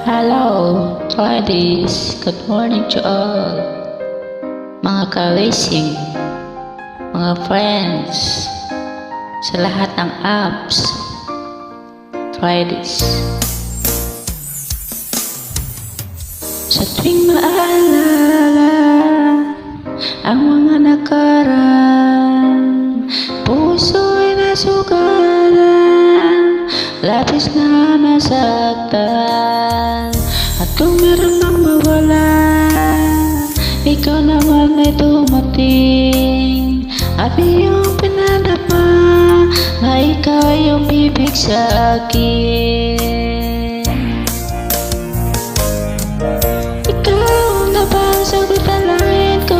Hello, ladies. Good morning to all. Mga ka-racing, mga friends, sa lahat ng apps, try this. Sa tuwing maalala ang mga nakaraan, puso'y nasugalan, labis na nasaktan. At kung meron mang mawala, ikaw naman ay dumating. At iyong pinadama na ikaw ay umibig sa akin. Ikaw na ba ang sagot ang langit ko,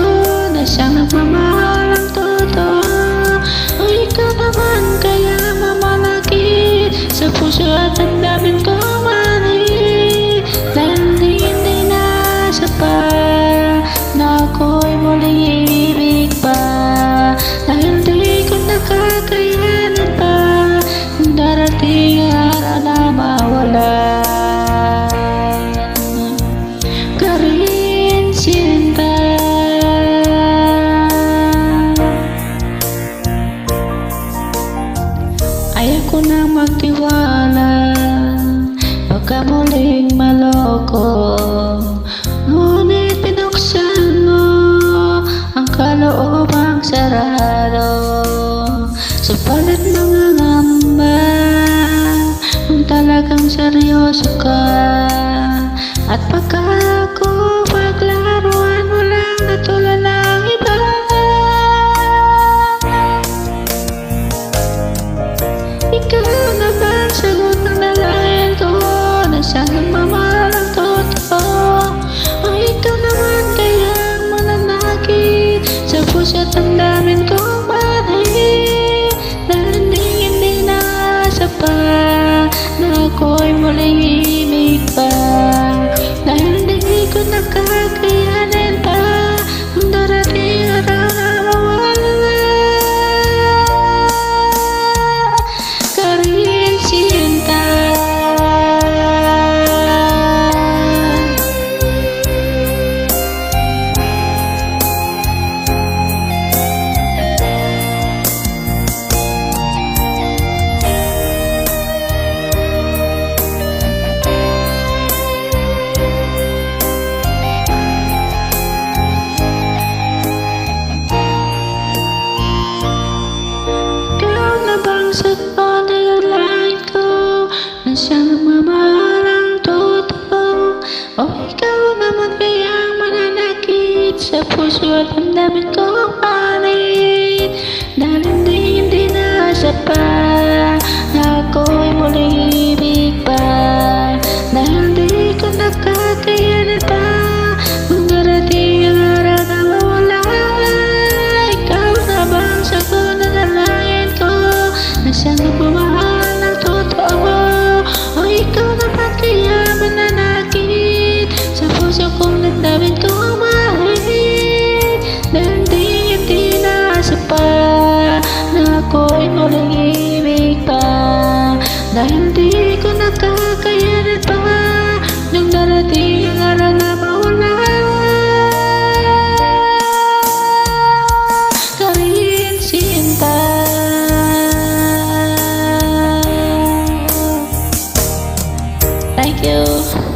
na siyang nagmamahal ang totoo? O ikaw naman kaya mamalakit sa puso at ang damin ko manahit? Dahil hindi nasa pa na ako'y muling ibig pa. Dahil di ko nakakayanan pa ang darating araw na mawala ka rin, sinta. Ayaw ko na magtiwala, baka muling maloko. Ngunit pinuksan mo ang kaloobang sarado. Subalit mga ngamba kung talagang seryoso ka, at pagka ako paglaruan mo lang katulad ng iba. Ikaw na ba ang sagot ng dalangin ko, na siyang nagmamahal ang totoo? O ikaw naman kaya ang mananakit sa puso at ang damin kong manahit? Dahil hindi nasa pa na ako'y muling ibig pa. Dahil hindi ko nakakayanin pa ang darating araw na mawala ka rin, sinta. Sa panay langit ko, na siyang nagmamahal ang totoo. O ikaw naman kaya ang mananakit sa puso at ang damin kong panit? Dahil hindi nasa pa na ako'y muling ibig pa. Dahil di ko nakakayanan pa kung darating ang araw na mawala. Ikaw na ba ang sagot na dalangin ko, na siyang nagmamahal ng totoo? O ikaw naman kaya mananakit sa puso kong nagdamin kong mahit? Dahil hindi nasa pa na ako'y muling ibig pa. Dahil di ko nakakayanan pa nang darating ang araw na mawala ka rin, sinta. Thank you.